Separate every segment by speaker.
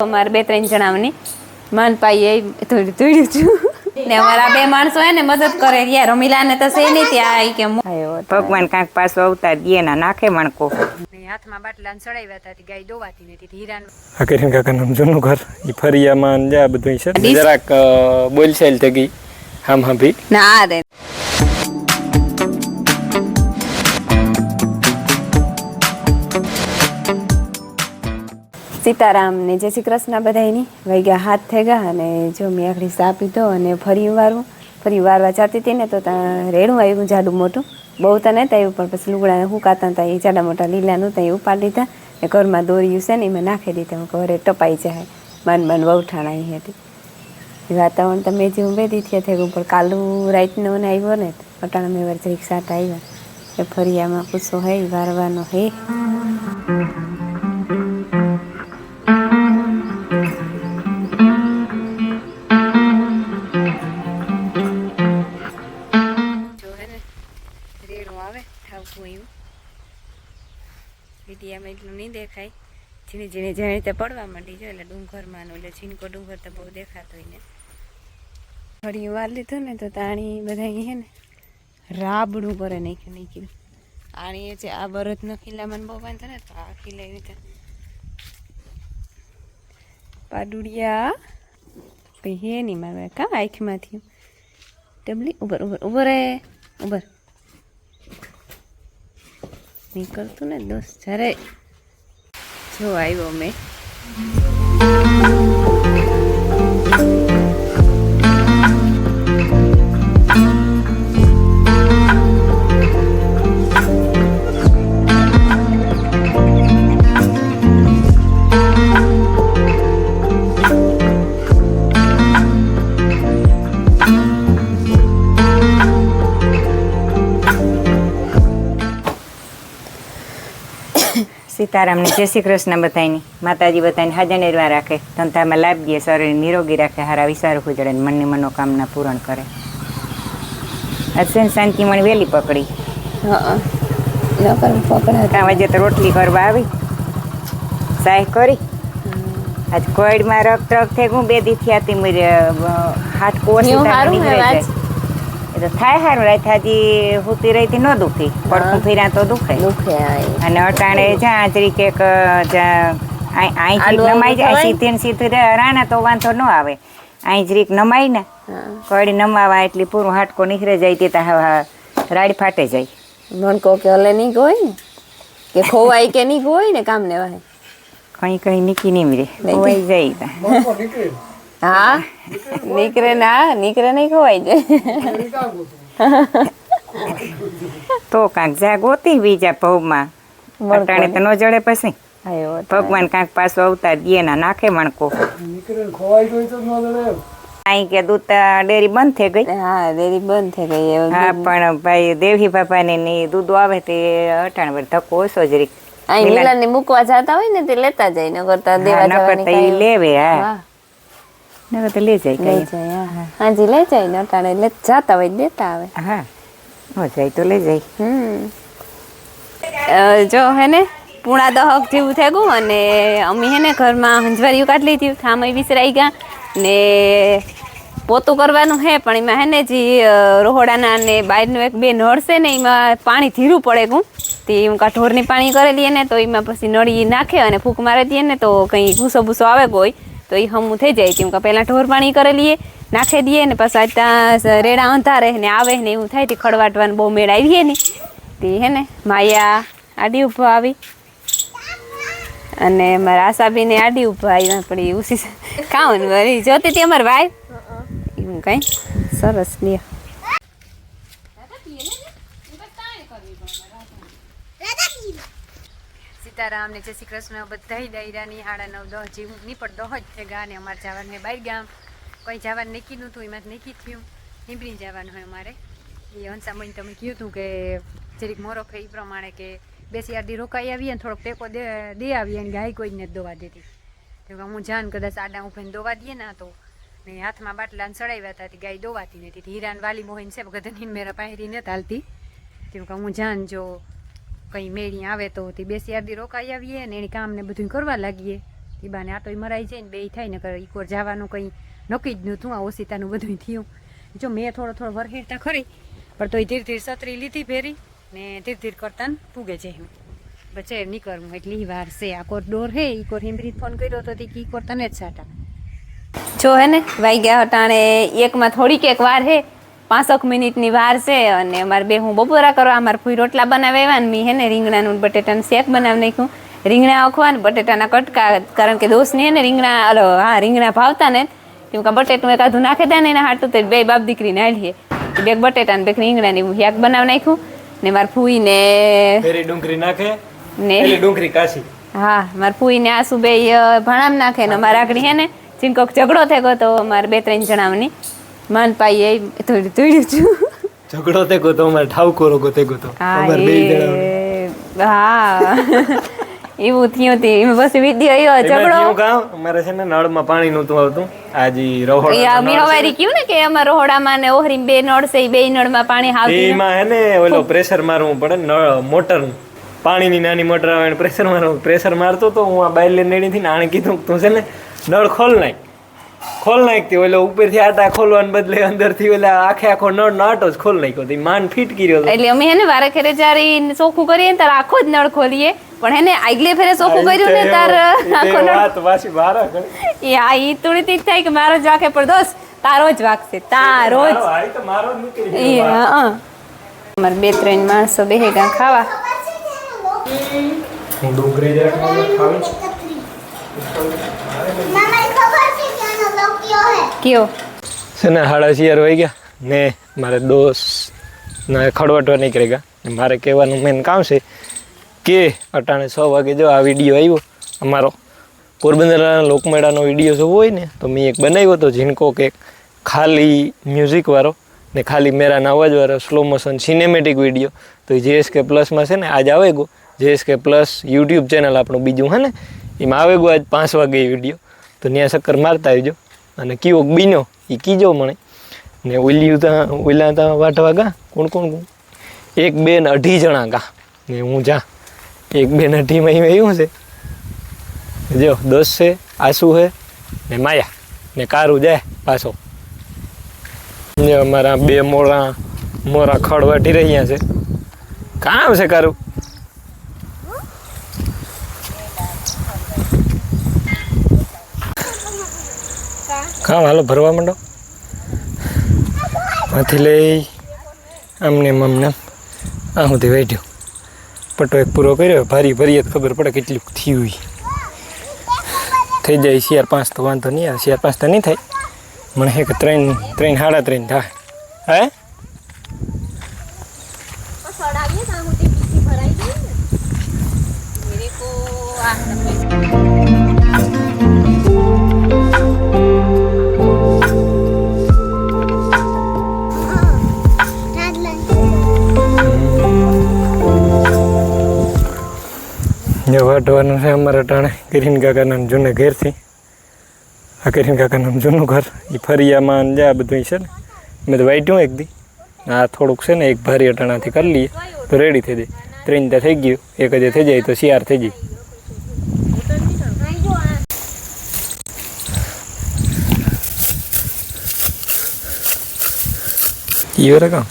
Speaker 1: અમારે 2-3 જણાની માનપાઈ એ થોડી થોડ્યું છું ને અમારા 2 માણસો હે ને મદદ કરે યાર રમીલાને તો સે નહીં ત્યાં કે
Speaker 2: ભગવાન કાંક પાછો અવતાર દે ના નાખે મણકો
Speaker 1: હાથમાં બાટલા ચડાવ્યા હતા ગાય દોવાતી નથી હીરાન
Speaker 3: હકીરન કાકાનું જૂનું ઘર ઈ ફરિયામાં ને આ બધું છે જરાક બોલચાલ થઈ ગઈ હામ હાંભી
Speaker 1: ના રે સીતારામ ને જય શ્રી કૃષ્ણ બધાયની વાગ્યા હાથ થઈ ગયા અને જો મેં આખડી સા પીધો અને ફરી વારવા જતી હતી ને તો ત્યાં રેડું આવ્યું જાડું મોટું બહુ તો નહોતા આવ્યું પણ પછી લુગડા હુકાતા હતા એ જાડા મોટા લીલા નહોતા એ ઉપાડી દીધા ને ઘરમાં દોર્યું છે ને એમાં નાખી દીધા હું ઘરે ટપાઈ જાય માન વહુઠાણા અહીં હતી વાતાવરણ તમે જે ઉભેતી થઈ ગયું પણ કાલું રાઈટનો ને આવ્યો ને અટાણા મેં વાર રિક્ષા આવ્યા એ ફરિયામાં પૂછો હે વારવાનો હે વિડીયામાં એટલું નહીં દેખાય ઝીણી ઝીણી જેવી રીતે પડવા માંડી છે એટલે ડુંગરમાં એટલે છીનકો ડુંગર તો બહુ દેખાતો હોય ને ફરી વાર લીધું ને તો તાણી બધા હે ને રાબડું કરે નાખ્યું આણી છે આ બરદનો ખીલામાં બહુ બાંધે ને તો આ ખીલા એવી રીતે પાડુડિયા કઈ હે નહીં મારે કાં આંખમાંથી ટેબલી ઉભર રે ઉભર નીકળતું ને દોસ્ત જ્યારે જો આવ્યો મેં
Speaker 2: સીતારામ ને જય શ્રી કૃષ્ણ બધાની માતાજી બધાને હાજર રાખે ધંધામાં લાભ દે શરીર નિરોગી રાખે હારા વિચારો ગુજરે મનની મનોકામના પૂરણ કરે અસેન શાંતિ મને વેલી પકડી ત્યાં વજે તો રોટલી કરવા આવી સાય કરી આજ કોઈડમાં રક્ત થઈ ગયું 2 દી થયા હતી મેરે હાથ કોસી નીકળે જાય એ તો થાય સારું રાત હાજી હુતી રહી ન દુખી પડખું ફેર્યા તો દુખે અને અટાણે જ્યાં જરીક એક અહીં નમાઈ જાય સીધી રાણા તો વાંધો ન આવે અહીં જરીક નમાઈ ને કડી નમાવા એટલી પૂરું હાટકો નીકળે જાય તે રાડી ફાટે જાય
Speaker 1: મણકો કે હલે નહીં ગોય ને કે ખોવાય કે નહીં ગોય ને કામ ને વાહે
Speaker 2: કઈ નીકી નહીં રે ખોવાઈ જાય
Speaker 1: હા નીકળે નહીં ખવાય જાય
Speaker 2: તો કાંક જા ગોતી બીજા ભવમાં અટાણે તો ન જડે પછી ભગવાન કાંક પાછો અવતાર દે ના નાખે મણકો અહીં કે દૂધ ડેરી બંધ થઈ ગઈ
Speaker 1: હા ડેરી બંધ થઈ ગઈ
Speaker 2: હા પણ ભાઈ દેવી બાપાને ની દૂધ આવે તે અટાણે પર ધક્કો ઓછો જરીક
Speaker 1: અહીં મિલાને મૂકવા જતા હોય ને તે લેતા જાય ન કરતા દેવા જવાની
Speaker 2: લેવે હા નકર તો લઈ જાય
Speaker 1: હાજી લઈ જાય ને અટાણે લે જાતા હોય દેતા આવે
Speaker 2: હા હો જાય તો લઈ જાય
Speaker 1: જો હે ને પૂણા દહક જેવું થઈ ગયું અને અમે હે ને ઘરમાં હંજવારીઓ કાઢી લીધી થામય વિસરાઈ ગયા ને પોતું કરવાનું હે પણ એમાં હે ને જે રોહોડાના ને બહારનું 1-2 નળ છે ને એમાં પાણી ધીરું પડે ગું તે હું ઢોરની પાણી કરેલી ને તો એમાં પછી નળી નાખે અને ફૂંક મારી દઈએ ને તો કંઈ ભૂસો ભૂસો આવે કોઈ તો એ હમું થઈ જાય તેમ કે પહેલાં ઢોર પાણી કરેલીએ નાખી દઈએ ને પછી ત્યાં રેડા અંધારે ને આવે ને એવું થાય તે ખડવાટવાનું બહુ મેળ આવીએ ને તે હે ને માયા આડી ઊભો આવી અને મારા આશાબીને આડી ઊભા આવ્યા પડી ઉસી કાઉન વળી જોતી હતી અમારે ભાઈ એવું કંઈ સરસ લે સીતારામ ને જય શ્રી કૃષ્ણ બધા ડાયરાની 9:30 જેવું નહીં પણ 10 જ થયા અને અમારે જવાનું હોય બહાર ગામ કંઈ જવાનું નક્કી નહોતું એમાં નક્કી થયું નીકળી જવાનું હોય અમારે એ હંસામણી તમે કહ્યું હતું કે જરીક મોરો એ પ્રમાણે કે 2-4 દી રોકાઈ આવીએ ને થોડોક ટેકો દે આવીએ ને ગાય કોઈને જ દોવા દેતી તો હું જાન કદાચ આડા ઉભીને દોવા દઈએ ને તો ને હાથમાં બાટલા ચડાવ્યા હતા ગાય દોવાતી નથી હીરાન વાલી મોહીન છે ગધની મેરા પહેરી નથી હાલતી તેમ કે હું જાન જો કંઈ મેળી આવે તો તે 2-4 દી રોકાઈ આવીએ ને એની કામને બધું કરવા લાગીએ
Speaker 4: એ બાને આટો મરાઈ જાય ને બે થાય ને કરે ઈકોર જવાનું કંઈ નક્કી જ નહોતું આ ઓશિતાનું બધું થયું જો મેં થોડો વરહેડતા ખરી પણ તોય ધીરે ધીરે છત્રી લીધી ફેરી ને ધીરે ધીરે કરતા પૂગે છે હું બચે નીકળવું એટલી વાર છે આ કોર ડોર હે ઈ કોર હિમરીત ફોન કર્યો તો ઈ કોર તને જ સાટા
Speaker 1: જો હે ને વાગ્યા હટાણે એકમાં થોડીક એક વાર હે 5 મિનિટની વાર છે અને અમારે બે હું બપોરા કરવા અમારે ફૂઈ રોટલા બનાવ્યા ને મેં હે ને રીંગણાનું બટેટાનું શેક બનાવી નાખ્યું રીંગણા ઓખવા ને બટેટાના કટકા કારણ કે દોસ્તની હે ને રીંગણા ભાવતા ને કેમ કે બટેટું એકાદું નાખે દે ને એના હાટું તો બે બાપ દીકરીને આલીએ બે બટેટા ને બે રીંગણાની શાક બનાવી નાખ્યું ને મારા ફૂઈ ને
Speaker 3: ફેરી ડુંગળી નાખે
Speaker 1: ને
Speaker 3: પેલી ડુંગળી કાશી
Speaker 1: હા મારા ફૂઈ ને આસુ બે ભણામ નાખે ને અમારા આગળ હે ને ચીનકોક ઝઘડો થયો તો અમારે 2-3 જણાની માન પાઈ થોડી ધોડ્યું છું
Speaker 3: ઝઘડો થયો તો અમારે ઠાવકો રોગો થયો તો અમારે બે જણા
Speaker 1: હા એવું થયું તે એમાં પછી વિડિયો આવ્યો ઝઘડો
Speaker 3: કામ અમારે છે ને નળમાં પાણી નહોતું આવતું આજી રોહડા
Speaker 1: મેં હવારી કયું ને કે અમારા રોહડામાં ને ઓહરી બે નળ છે બે નળમાં પાણી આવતું
Speaker 3: એમાં હે ને ઓલો પ્રેશર મારવું પડે નળ મોટર પાણીની નાની મોટર આવે પ્રેશર મારવું પ્રેશર મારતો તો હું આ બાર લઈને નેડી થી આણે કીધું તું છે ને નળ ખોલ નાખતી ઓલો ઉપરથી આટા ખોલવાને બદલે અંદરથી ઓલા આખો નળ નો આટો જ ખોલ નાખ્યો તો માન ફિટ કર્યો
Speaker 1: એટલે અમે હે ને વારે ખેરે જારી ચોખ્ખું કરીએ ને તાર આખો જ નળ ખોલીએ પણ હે ને આગલે ફેરે ચોખ્ખું કર્યું ને તાર આખો નળ
Speaker 3: વાત વાસી બારા કરે
Speaker 1: ઈ તુડી થાય કે મારો જ વાકે પણ દોસ્ત તારો જ વાગશે તારો જ
Speaker 3: આઈ તો મારો જ નીકળી
Speaker 1: અમારે 2-3 માણસો બેહે ગા ખાવા
Speaker 3: હું ડુંગળી જરાક ખાવી
Speaker 1: કયો
Speaker 3: છે ને 4:30 વાઈ ગયા ને મારે દોસ્ત ને ખડવટવા નીકળી ગયા મારે કહેવાનું મેન કામ છે કે અટાણે 6 વાગે જો આ વિડીયો આવ્યો અમારો પોરબંદરના લોકમેળાનો વિડીયો જોવો હોય ને તો મેં એક બનાવ્યો હતો ઝીણકો કે ખાલી મ્યુઝિકવાળો ને ખાલી મેરાના અવાજવાળો સ્લો મોશન સિનેમેટિક વિડીયો તો એ JSK પ્લસમાં છે ને આજ આવે ગયો JSK પ્લસ યુટ્યુબ ચેનલ આપણું બીજું હે ને એમાં આવે ગયો આજ 5 વાગે વિડીયો તો ત્યાં ચક્કર મારતા આવજો અને કીવો બીનો એ કીજો મને ને ઓલા તા વાટવા ગા કોણ 1-2-2.5 જણા ગા ને હું જા 1-2-2.5 એવું છે જો દોસ્ત છે આસુ છે ને માયા ને કારું જાય પાછો જો અમારા 2 મોરા ખડ વાટી રહ્યા છે કામ છે કારું કામ હાલો ભરવા માંડો આથી લઈ આમને આ સુધી વેઠ્યો પટ્ટો એક પૂરો કર્યો ભરીએ તો ખબર પડે કેટલું થયું થઈ જાય 4-5 તો વાંધો નહીં આવે 4-5 તો નહીં થાય મને હે કે 3-3.5 થાય હે જો વાટવાનું છે અમારા ટાણે કિરીન કાકાના જૂના ઘેરથી આ કિરીન કાકાનું જૂનું ઘર એ ફરિયામાં જ્યાં બધું છે ને મેં તો વાટ્યું એક દી આ થોડુંક છે ને એક ભારી અટાણાથી કરી લઈએ તો રેડી થઈ જાય 3 તો થઈ ગયું 1 હજાર થઈ જાય તો 4 થઈ જાય ये रहा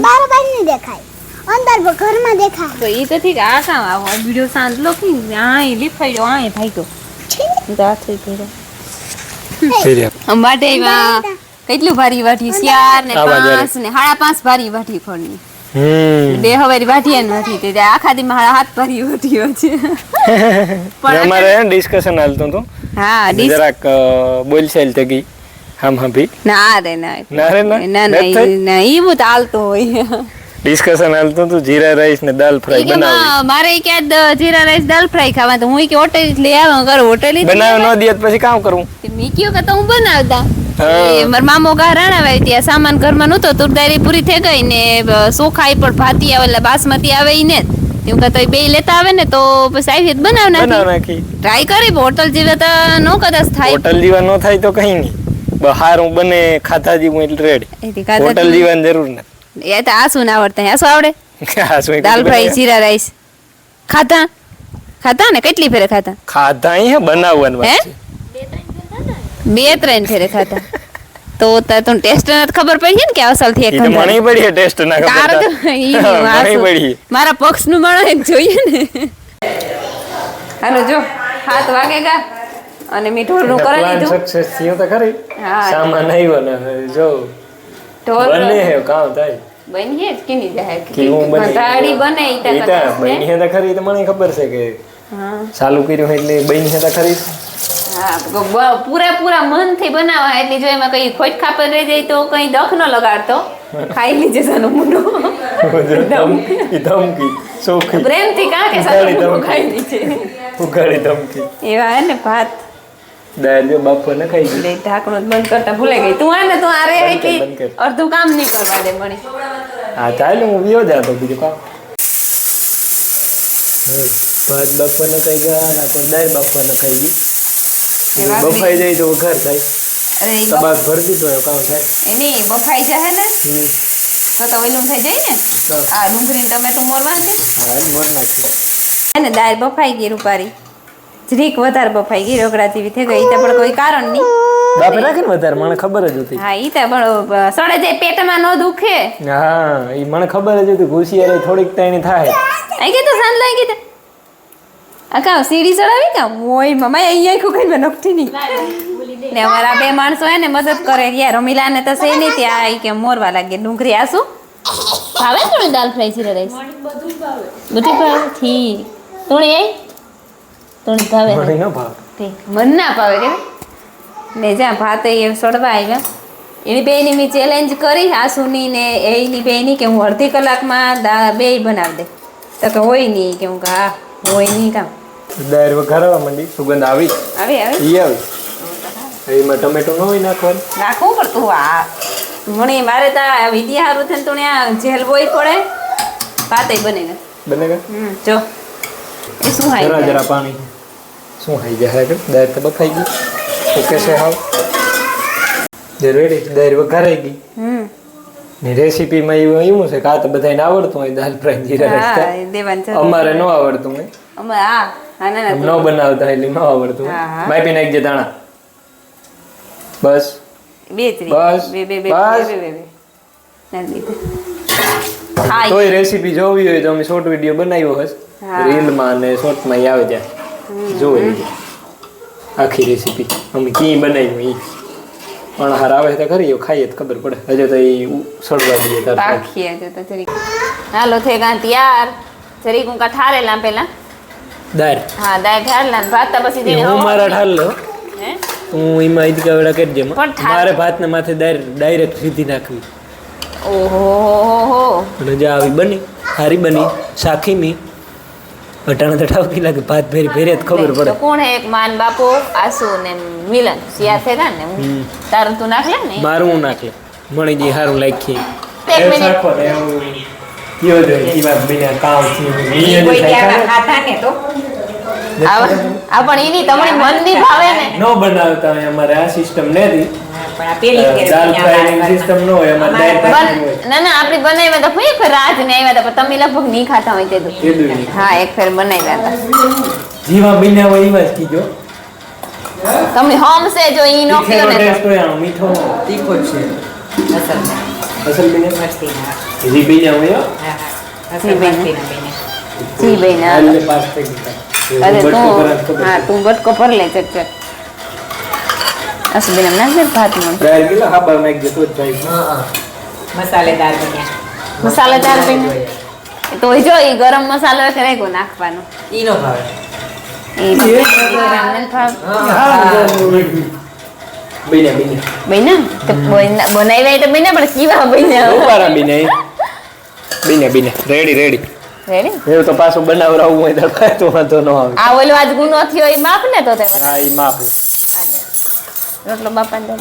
Speaker 5: बाहर नहीं देखाय अंदर घर में देखाय
Speaker 1: તો ઈ તો ઠીક આ કામ આવો વિડિયો શાંત લોકી આ લીફાઈ જો આ ભાઈ તો દાંત ભર્યો અંબાટે કેટલું ભારી વાટી 4 ને 5 ને 5.5 ભારી વાટી ફળની બે હવારી વાટીયા નથી તે આખા દી મારા હાથ ભરી વાટીયો છે
Speaker 3: પણ અમારે ડિસ્કશન હાલતું હતું
Speaker 1: હા
Speaker 3: જરાક બોલચાલ થઈ ગઈ હમ ભી
Speaker 1: ના રે ના ઈ બહુ ચાલતો હોય
Speaker 3: ડિસ્કશન હાલતું હતું જીરા રાઈસ ને દાલ ફ્રાય બનાવી
Speaker 1: મારે ક્યાં જીરા રાઈસ દાલ ફ્રાય ખાવા તો હું કે હોટેલ લઈ આવું કરું હોટેલ
Speaker 3: બનાવ ન દિયત પછી કામ કરું
Speaker 1: મી કયો કે તો હું બનાવતા મારા મામો ગા રાણાવાય ત્યાં સામાન ઘરમાં નહોતો તુરદારી પૂરી થઈ ગઈ ને સોખાઈ પણ ભાતી આવે એટલે બાસમતી આવે ઈ ને એમ કે તો બે લેતા આવે ને તો પછી આવી બનાવ નાખી ટ્રાય કરી હોટલ જેવા તો નો કદાચ થાય
Speaker 3: હોટલ જેવા નો થાય તો કઈ નહીં બહાર હું બને ખાતા જેવું એટલે રેડી હોટલ જીવાની જરૂર નથી
Speaker 1: એ તો આસુ ના આવડતા આસુ આવડે
Speaker 3: આ શું એક
Speaker 1: દાલ ફ્રાય જીરા રાઈસ ખાતા ખાતા ને કેટલી ફેરે ખાતા
Speaker 3: ખાધા અહીંયા બનાવવાનું
Speaker 1: હે?
Speaker 3: વાત છે
Speaker 1: 2-3 ફેરે ખાતા તો તું ટેસ્ટ નથી ખબર પડી છે ને કે અસલ થી એક
Speaker 3: ઈ તો મને પડી ટેસ્ટ ના
Speaker 1: તાર તો
Speaker 3: ખબર
Speaker 1: ઈ નું
Speaker 3: મને
Speaker 1: આસુ.
Speaker 3: પડી
Speaker 1: મારા પક્ષ નું માણસ એક જોઈએ ને હાલો જો 7 વાગે ગા અને મીઠું નું કરી
Speaker 3: પ્લાન
Speaker 1: દીધું
Speaker 3: સક્સેસ થયો તો ખરી
Speaker 1: હા.
Speaker 3: સામાન આવ્યો ને જો
Speaker 1: ઢોલ
Speaker 3: બને હે કામ થાય
Speaker 1: બની જ કેની જાય
Speaker 3: કે હું બને
Speaker 1: ઘંટાડી બને ઈ
Speaker 3: ઈ
Speaker 1: તા
Speaker 3: તો બની હે તો ખરી તો મને ખબર છે કે
Speaker 1: હા
Speaker 3: ચાલુ કર્યું હોય એટલે બની હે તો ખરી
Speaker 1: હા પૂરા મનથી બનાવવા એટલે જો એમાં કઈ ખોટ ખાપર રહી જાય તો કઈ દખ ન લગાડતો ખાઈ લીજે સાનો મુંડો
Speaker 3: ધમકી સોખી
Speaker 1: પ્રેમથી કાં કે સાનો મુંડો ખાઈ લીજે
Speaker 3: ઉગાડી ધમકી
Speaker 1: એવા હે ને ભાત
Speaker 3: દાળ જો બાપો ને ખાઈ ગઈ
Speaker 1: એટલે ઢાંકણું બંધ કરતા ભૂલે ગઈ તું આ ને તું આ રે
Speaker 3: બંધ કર,
Speaker 1: કે
Speaker 3: બંધ કર.
Speaker 1: અડધું કામ નહીં કરવા દે મણી
Speaker 3: હા ચાલ હું વિયો જાતો બીજું કામ ભાત બાપા ને ખાઈ ગયા ને પણ દાળ બાપા ને ખાઈ ગઈ
Speaker 1: એવા
Speaker 3: બફાઈ જાય તો વઘાર થાય
Speaker 1: અરે ઈ
Speaker 3: તબાક ભરી દીધો હોય કામ થાય
Speaker 1: એની બફાઈ જાય ને તો ઓઈલું થઈ જાય ને આ ડુંગળી ને ટમેટું મોરવા છે
Speaker 3: હા મોર નાખી
Speaker 1: અને દાળ બફાઈ ગઈ રૂપારી જરીક વધારે બફાઈ ગઈ રગડા જેવી થઈ ગઈ ઈ તો પણ કોઈ કારણ નહીં
Speaker 3: બાપે રાખે ને વધારે મને ખબર જ હતી
Speaker 1: હા ઈ તો પણ સડે જાય પેટમાં ન દુખે
Speaker 3: હા એ મને ખબર જ હતી ઘૂસિયારે થોડીક તાણી થાય
Speaker 1: આઈ ગઈ તો સાંજ લાગી તો આ કા સીડી ચડાવી કા ઓય મમ્મા અહીંયા આખું કઈ નકટી નહીં ને અમારા બે માણસો હે ને મદદ કરે યાર રમીલા ને તો સે નહીં ત્યાં આઈ કે મોરવા લાગે ડુંગળી આસુ ભાવે થોડી દાલ ફ્રાય જીરા રાઈસ બધું ભાવે ઠીક થોડી આઈ થોડી ભાવે
Speaker 3: મને ન ભાવ
Speaker 1: ઠીક મન ના ભાવે કે ને જ્યાં ભાત એ સડવા આવ્યા એની બેની મેં ચેલેન્જ કરી આસુની ને એની બેની કે હું અડધી કલાકમાં બે બનાવી દે તો કે હોય નહીં કે હું કે હા હોય નહીં કામ
Speaker 3: દાળ વઘારવા માંડી સુગંધ આવી
Speaker 1: આવે આવે
Speaker 3: ઈ આવી એમાં ટમેટો ન હોય નાખવાનું
Speaker 1: રાખવું પડતું આ મને મારે તો વિદ્યા હારું થઈને તો આ જેલ બોય પડે ભાતે બને ને
Speaker 3: બને
Speaker 1: જો એ શું
Speaker 3: જરા
Speaker 1: હાઈ
Speaker 3: જરા પાણી શું ખાઈ જાય કે દાળ તો બફાઈ ગઈ ઓકે છે હાવ જે રેડી દાળ વઘારાઈ ગઈ ને રેસીપીમાં એવું છે કે આ તો બધાને આવડતું હોય દાલ ફ્રાય જીરા રાઈસ
Speaker 1: હા દેવાન છે
Speaker 3: અમારે ન આવડતું ને
Speaker 1: અમે હા હા ના
Speaker 3: ન
Speaker 1: ના
Speaker 3: બનાવતા એટલે ન આવડતું
Speaker 1: હા, હા.
Speaker 3: માપી નાખજે દાણા બસ
Speaker 1: બે ત્રી
Speaker 3: બસ,
Speaker 1: બે બે બે
Speaker 3: બસ.
Speaker 1: બે બે બે ના દીધું હા
Speaker 3: તોય રેસીપી જોવી હોય તો અમે શોર્ટ વિડીયો બનાવ્યો હશે
Speaker 1: હા.
Speaker 3: રીલમાં ને શોર્ટમાં ઈ આવે ત્યાં જોઈ લેજો આખી રેસીપી અમે કી બનાવ્યું ઈ પણ હાર આવે તો ખરી ખાઈએ તો ખબર પડે હજુ તો ઈ સડવા દઈએ તાર
Speaker 1: પાખીએ જો તો જરીક હાલો થઈ ગયા તૈયાર જરીક હું કા ઠારેલા પેલા
Speaker 3: દાળ
Speaker 1: હા દાળ ઠારેલા ને ભાત તો પછી
Speaker 3: ઈ
Speaker 1: જેને
Speaker 3: હું મારા ઠાલ લો
Speaker 1: હે
Speaker 3: હું એમાં ઈદકા વેળા કરી દે
Speaker 1: પણ ઠાલ-
Speaker 3: મારે ભાતના માથે દાળ ડાયરેક્ટ સીધી નાખવી
Speaker 1: ઓહો હો
Speaker 3: અને જે આવી બની સારી બની શાખીમી અટાણા તો ઠાવકી લાગે ભાત ભેરી ભેરે જ ખબર
Speaker 1: તો
Speaker 3: પડે
Speaker 1: કોણ હે એક માન બાપો આસુ ને મિલન સિયા થે કા ને હું તારું તું નાખ લે ને
Speaker 3: મારું હું નાખલે મણી જી સારું લાગી
Speaker 1: એક મિનિટ
Speaker 2: ખાતા ને તો
Speaker 1: આ પણ એની તમારી મન ની ભાવે ને
Speaker 3: નો બનાવતા હોય અમારે આ સિસ્ટમ નથી
Speaker 2: પણ આ પેલી ફેર
Speaker 3: દાલ
Speaker 2: અહીંયા
Speaker 3: ફ્રાય
Speaker 2: વાત
Speaker 3: સિસ્ટમ નો હોય અમારે
Speaker 2: અમારે
Speaker 3: દાળ ફ્રાય હોય
Speaker 1: ના ના આપણી બનાવ્યા તો ફરી ફેર રાજ ને આવ્યા હતા પણ તમે લગભગ નહીં ખાતા હોય તે દુ
Speaker 3: એ દૂધ
Speaker 1: હા એક ફેર બનાવ્યા હતા
Speaker 3: જીવા બન્યા હોય એમાં જ કીજો
Speaker 1: તમે હોમ સે જો ઈ નો
Speaker 3: તીખેનો
Speaker 1: કયો ને
Speaker 3: ટેસ્ટ હોય આનો મીઠો નો તીખો જ છે
Speaker 2: અસલ
Speaker 3: અસલ બન્યા
Speaker 2: મસ્તીના
Speaker 3: જી બન્યા હોય હો.
Speaker 2: હા હા અસલ મસ્તીના બેને
Speaker 1: જી ભાઈ ના
Speaker 3: હાલ ને પાસ થઈ ગયા
Speaker 1: અરે
Speaker 3: બટકો
Speaker 1: તું
Speaker 3: ભરાત ખબર
Speaker 1: હા તું બટકો ભર લે ચક ચક અસબીન નાખ દે ભાત માં
Speaker 3: દાળ કિલો હાબર નાખજે તો જ થાય
Speaker 2: મસાલેદાર બન્યા
Speaker 1: મસાલેદાર બન્યા. તો જો ઈ ગરમ મસાલો કે રેગો નાખવાનો
Speaker 2: ઈ નો ભાવે
Speaker 1: ઈ રામને ભાવ
Speaker 3: બન્યા
Speaker 1: તો બનાવ્યા તો બન્યા પણ કેવા બન્યા
Speaker 3: ઉપારા બન્યા રેડી
Speaker 1: રેડી
Speaker 3: એવું તો પાછું બનાવરાવું હોય તો કાંઈ તો વાંધો ન આવે
Speaker 1: આ ઓલો આજ ગુનો થયો ઈ માપ ને તો તે
Speaker 3: હા એ માપ
Speaker 1: રોટલો બાપાને દે